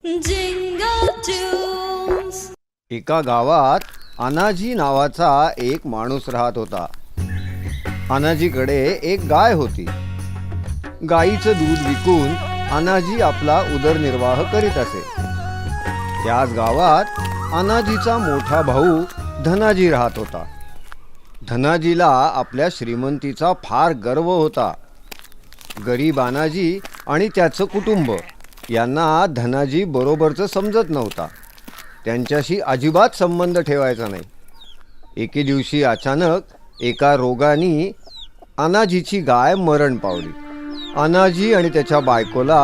Jingle tunes. एका गावात अनाजी नावाचा एक माणूस राहत होता. अनाजीकडे एक गाय होती. गाईचं दूध विकून अनाजी आपला उदरनिर्वाह करीत असे. त्याच गावात अनाजीचा मोठा भाऊ धनाजी राहत होता. धनाजीला आपल्या श्रीमंतीचा फार गर्व होता. गरीब अनाजी आणि त्याचं कुटुंब यांना धनाजी बरोबरचं समजत नव्हता. त्यांच्याशी अजिबात संबंध ठेवायचा नाही. एके दिवशी अचानक एका रोगाने अनाजीची गाय मरण पावली. अनाजी आणि त्याच्या बायकोला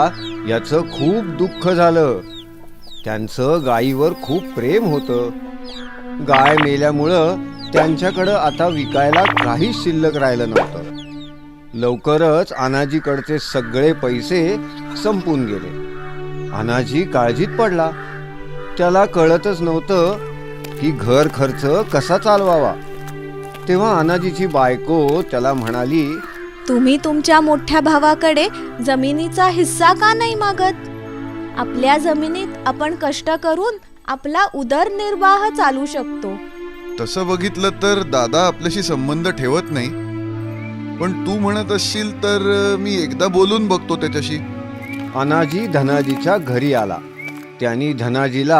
याचं खूप दुःख झालं. त्यांचं गायीवर खूप प्रेम होतं. गाय मेल्यामुळं त्यांच्याकडं आता विकायला काहीच शिल्लक राहिलं नव्हतं. लवकरच अनाजीकडचे सगळे पैसे संपून गेले. अनाजी काळजीत पडला. त्याला कळतच नव्हतं की घर खर्च कसा चालवावा. तेव्हा अनाजीची बायको त्याला म्हणाली, तुम्ही तुमच्या मोठ्या भावाकडे जमिनीचा हिस्सा का नाही मागत? आपल्या जमिनीत आपण कष्ट करून आपला उदरनिर्वाह चालू शकतो. तसं बघितलं तर दादा आपल्याशी संबंध ठेवत नाही, पण तू म्हणत असशील तर मी एकदा बोलून बघतो त्याच्याशी. अनाजी धनाजीच्या घरी आला. त्यांनी धनाजीला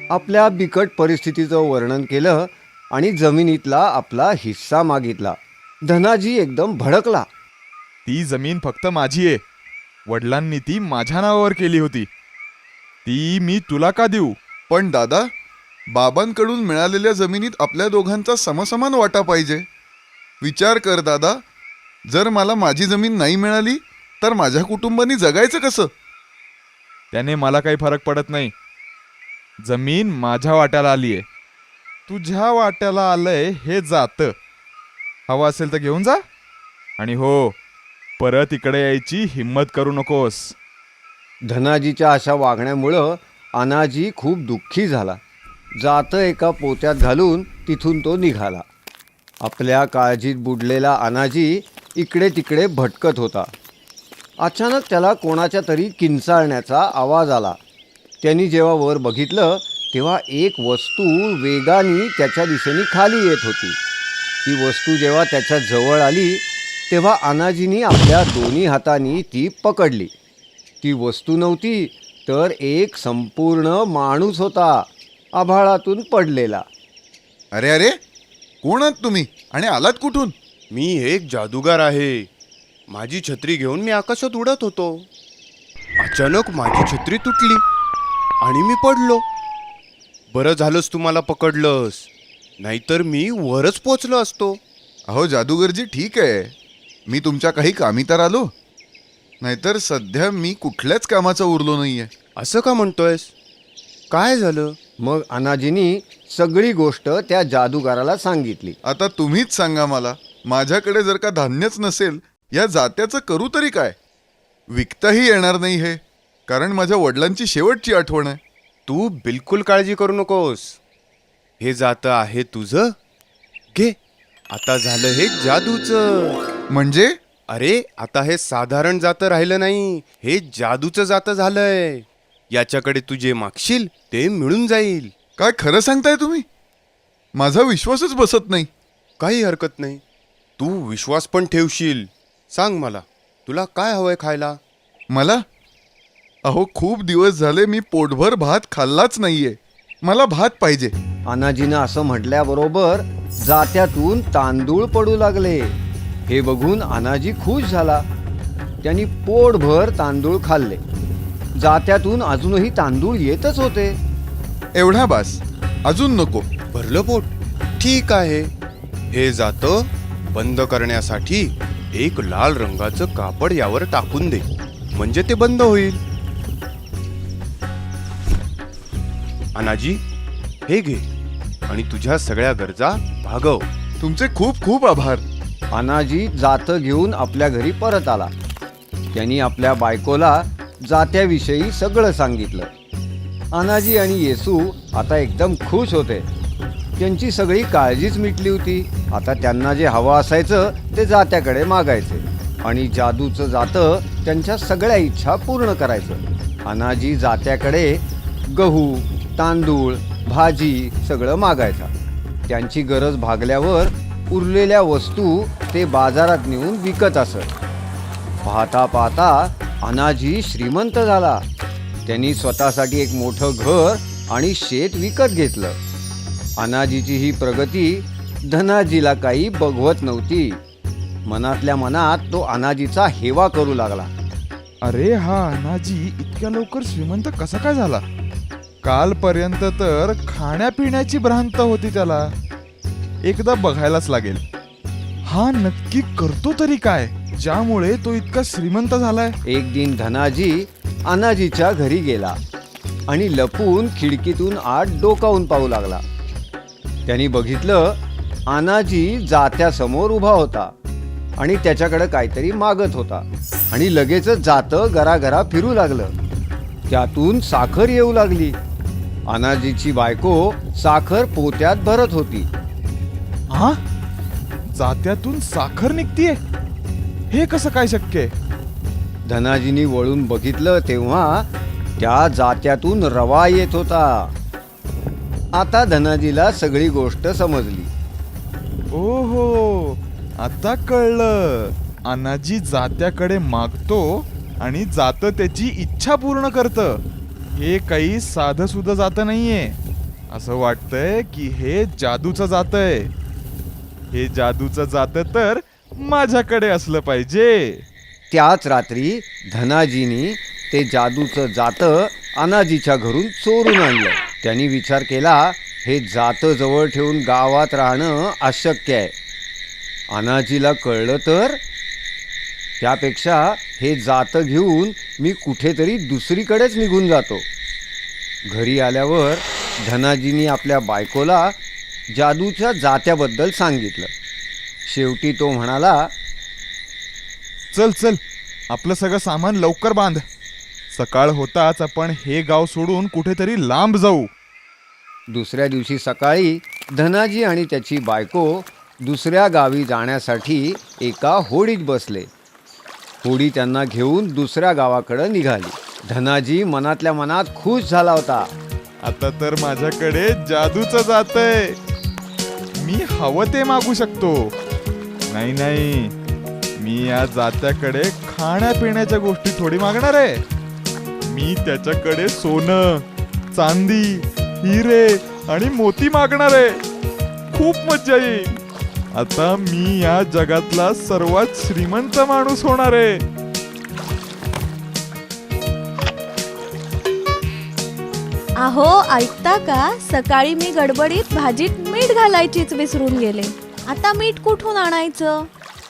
आपल्या बिकट परिस्थितीचं वर्णन केलं आणि जमिनीतला आपला हिस्सा मागितला. धनाजी एकदम भडकला. ती जमीन फक्त माझी आहे. वडिलांनी ती माझ्या नावावर केली होती. ती मी तुला का देऊ? पण दादा, बाबांकडून मिळालेल्या जमिनीत आपल्या दोघांचा समसमान वाटा पाहिजे. विचार कर दादा, जर मला माझी जमीन नाही मिळाली तर माझ्या कुटुंबानी जगायचं कसं? त्याने मला काही फरक पडत नाही. जमीन माझ्या वाट्याला आली आहे. तुझ्या वाट्याला आलंय हे जातं. हवं असेल तर घेऊन जा. आणि हो, परत इकडे यायची हिम्मत करू नकोस. धनाजीच्या अशा वागण्यामुळं अनाजी खूप दुःखी झाला. जातं एका पोत्यात घालून तिथून तो निघाला. आपल्या काळजीत बुडलेला अनाजी इकडे तिकडे भटकत होता. अचानक त्याला कोणाच्या तरी किंचाळण्याचा आवाज आला. त्यांनी जेव्हा वर बघितलं तेव्हा एक वस्तू वेगाने त्याच्या दिशेने खाली येत होती. ती वस्तू जेव्हा त्याच्या जवळ आली तेव्हा अनाजीनी आपल्या दोन्ही हातांनी ती पकडली. ती वस्तू नव्हती तर एक संपूर्ण माणूस होता, आभाळातून पडलेला. अरे अरे, कोण आहात तुम्ही आणि आलात कुठून? मी एक जादूगार आहे. माझी छत्री घेऊन मी आकाशात उडत होतो. अचानक माझी छत्री तुटली आणि मी पडलो. बरं झालंस तू मला पकडलंस, नाहीतर मी वरच पोचलो असतो. अहो जादूगरजी, ठीक आहे, मी तुमच्या काही कामी तर आलो, नाहीतर सध्या मी कुठल्याच कामाचा उरलो नाहीये. असं का म्हणतोयस? काय झालं? मग अनाजीनी सगळी गोष्ट त्या जादूगाराला सांगितली. आता तुम्हीच सांगा मला, माझ्याकडे जर का धान्यच नसेल, या जात्याचं करू तरी काय? विकताही येणार नाही हे, कारण माझ्या वडिलांची शेवटची आठवण आहे. तू बिलकुल काळजी करू नकोस. हे जातं आहे तुझं. घे. आता झालं हे जादूचं. म्हणजे अरे, आता हे साधारण जातं राहिलं नाही, हे जादूचं जातं झालंय. याच्याकडे तू जे मागशील ते मिळून जाईल. काय खरं सांगताय तुम्ही? माझा विश्वासच बसत नाही. काही हरकत नाही, तू विश्वास पण ठेवशील. सांग मला, तुला काय हवंय खायला? मला? अहो, खूप दिवस झाले मी पोटभर भात खाल्लाच नाहीये. मला भात पाहिजे. अनाजीनं असं म्हटल्याबरोबर जात्यातून तांदूळ पडू लागले. हे बघून अनाजी खुश झाला. त्यांनी पोटभर तांदूळ खाल्ले. जात्यातून अजूनही तांदूळ येतच होते. एवढा बास, अजून नको. भरलं पोट? ठीक आहे. हे जातं बंद करण्यासाठी एक लाल रंगाचं कापड यावर टाकून दे, म्हणजे ते बंद होईल. अनाजी, हे घे आणि तुझ्या सगळ्या गरजा भागव. तुमचे खूप खूप आभार. अनाजी जातं घेऊन आपल्या घरी परत आला. त्यांनी आपल्या बायकोला जात्याविषयी सगळं सांगितलं. अनाजी आणि येसू आता एकदम खुश होते. त्यांची सगळी काळजीच मिटली होती. आता त्यांना जे हवं असायचं ते जात्याकडे मागायचे आणि जादूचं जातं त्यांच्या सगळ्या इच्छा पूर्ण करायचं. अनाजी जात्याकडे गहू, तांदूळ, भाजी सगळं मागायचा. त्यांची गरज भागल्यावर उरलेल्या वस्तू ते बाजारात नेऊन विकत असत. पाहता पाहता अनाजी श्रीमंत झाला. त्यांनी स्वतःसाठी एक मोठं घर आणि शेत विकत घेतलं. अनाजीची ही प्रगती धनाजीला काही बघवत नव्हती. मनातल्या मनात तो अनाजीचा हेवा करू लागला. अरे हा अनाजी इतक्या लवकर श्रीमंत कसा काय झाला? कालपर्यंत तर खाण्यापिण्याची भ्रांत होती त्याला. एकदा बघायलाच लागेल. हा नक्की करतो तरी काय ज्यामुळे तो इतका श्रीमंत झालाय? एक दिन धनाजी अनाजीच्या घरी गेला आणि लपून खिडकीतून आत डोकावून पाहू लागला. त्यांनी बघितलं अनाजी जात्यासमोर उभा होता आणि त्याच्याकडे काहीतरी मागत होता आणि लगेचच जातं घराघरा फिरू लागलं. त्यातून साखर येऊ लागली. अनाजीची बायको साखर पोत्यात भरत होती. हा, जात्यातून साखर निघतीये? हे कसं काय शक्य आहे? धनाजीनी वळून बघितलं तेव्हा त्या जात्यातून रवा येत होता. आता धनाजीला सगळी गोष्ट समजली. ओहो, आता कळलं. अनाजी जात्याकडे मागतो आणि जातं त्याची इच्छा पूर्ण करतं. हे काही साधं सुद्धा जातं नाहीये. असं वाटतंय की हे जादूचं जातं आहे. हे जादूचं जातं तर माझ्याकडे असलं पाहिजे. त्याच रात्री धनाजीनी ते जादूचं जातं अनाजीच्या घरून चोरून आणलं. त्यांनी विचार केला हे जातं जवळ ठेवून गावात राहणं अशक्य आहे. अनाजीला कळलं तर? त्यापेक्षा हे जातं घेऊन मी कुठेतरी दुसरीकडेच निघून जातो. घरी आल्यावर धनाजीनी आपल्या बायकोला जादूच्या जात्याबद्दल सांगितलं. शेवटी तो म्हणाला, चल चल, आपलं सगळं सामान लवकर बांध. सकाळ होताच आपण हे गाव सोडून कुठेतरी लांब जाऊ. दुसऱ्या दिवशी सकाळी धनाजी आणि त्याची बायको दुसऱ्या गावी जाण्यासाठी एका होडीत बसले. होडी त्यांना घेऊन दुसऱ्या गावाकडे निघाली. धनाजी मनातल्या मनात खुश झाला होता. आता तर माझ्याकडे जादूचं जातंय. मी हवं ते मागू शकतो. नाही नाही, मी या जात्याकडे खाण्यापिण्याच्या गोष्टी थोडी मागणार आहे. मी त्याच्याकडे सोनं, चांदी, हिरे आणि मोती मागणार आहे. खूप मज्जा येईल. आता मी या जगातला सर्वात श्रीमंत माणूस होणार आहे. अहो ऐकता का, सकाळी मी गडबडीत भाजीत मीठ घालायचीच विसरून गेले. आता मीठ कुठून आणायचं?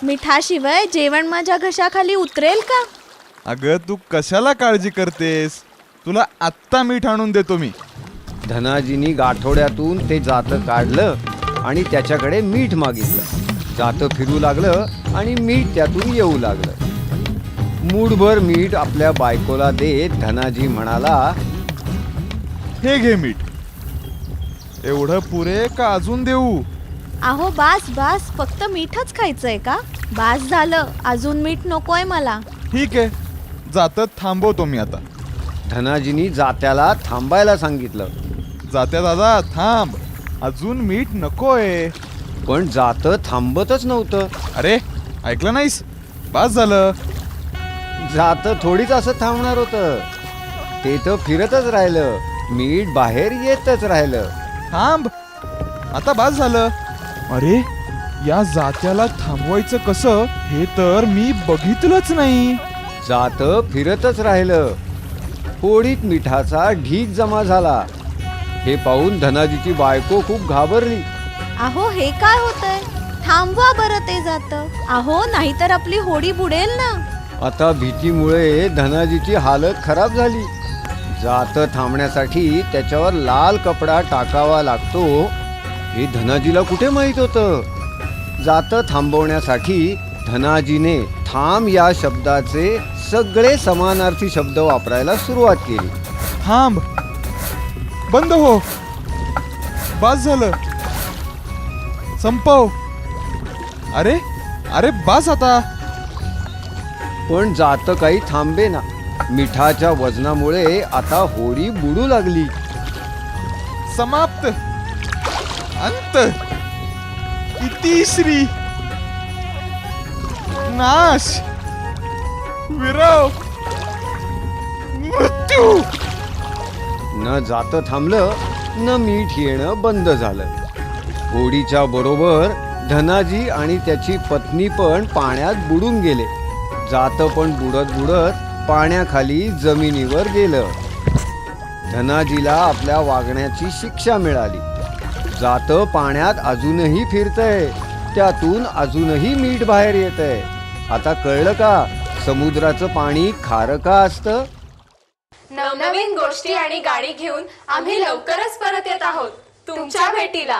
मिठाशिवाय जेवण माझ्या घशाखाली उतरेल का? अगं तू कशाला काळजी करतेस? तुला आत्ता मीठ आणून देतो मी. धनाजीनी गाठोड्यातून ते जातं काढलं आणि त्याच्याकडे मीठ मागितलं. जातं फिरू लागलं आणि मीठ त्यातून येऊ लागलं. मूठभर मीठ आपल्या बायकोला देत धनाजी म्हणाला, हे घे मीठ. एवढं पुरे का अजून देऊ? अहो बास बास, फक्त मीठच खायचंय का? बास झालं, अजून मीठ नकोय मला. ठीक आहे, जातं थांबवतो मी आता. धनाजीनी जात्याला थांबायला सांगितलं. जात्या दादा थांब, अजून मीठ नकोय. पण जातं थांबतच नव्हतं. अरे ऐकलं नाहीस? बास झालं. जातं थोडीच असं थांबणार होतं. ते तर फिरतच राहिलं. मीठ बाहेर येतच राहिलं. थांब, आता बास झालं. अरे या जात्याला थांबवायचं कसं हे तर मी बघितलंच नाही. जातं फिरतच राहिलं. होडीत मिठाचा ढीग जमा झाला. हे पाहून धनाजीची बायको खूप घाबरली. अहो हे काय होतंय? थांबवा बरं ते जातं. अहो नाहीतर आपली होडी बुडेल ना. आता भीतीमुळे धनाजीची हालत खराब झाली. जातं थांबण्यासाठी त्याच्यावर लाल कपडा टाकावा लागतो हे धनाजीला कुठे माहित होतं. जातं थांबवण्यासाठी धनाजीने थांब या शब्दाचे सगळे समानार्थी शब्द वापरायला सुरुवात केली. थांब, बंद हो, बास झालं, संपव. अरे अरे बास आता. पण जातं काही थांबेना. मिठाच्या वजनामुळे आता होडी बुडू लागली. समाप्त. अंत. इतिश्री. नाश. विरव. मृत्यू. न जातं थांबलं न मीठ येणं बंद झालं. होडीच्या बरोबर धनाजी आणि त्याची पत्नी पण पाण्यात बुडून गेले. जातं पण बुडत बुडत पाण्याखाली जमिनीवर गेलं. धनाजीला आपल्या वागण्याची शिक्षा मिळाली. जातं पाण्यात अजूनही फिरतंय, त्यातून अजूनही मीठ बाहेर येतंय. आता कळलं का समुद्राचं पाणी खारं का असतं? नवनवीन गोष्टी आणि गाणी घेऊन आम्ही लवकरच परत येत आहोत तुमच्या भेटीला.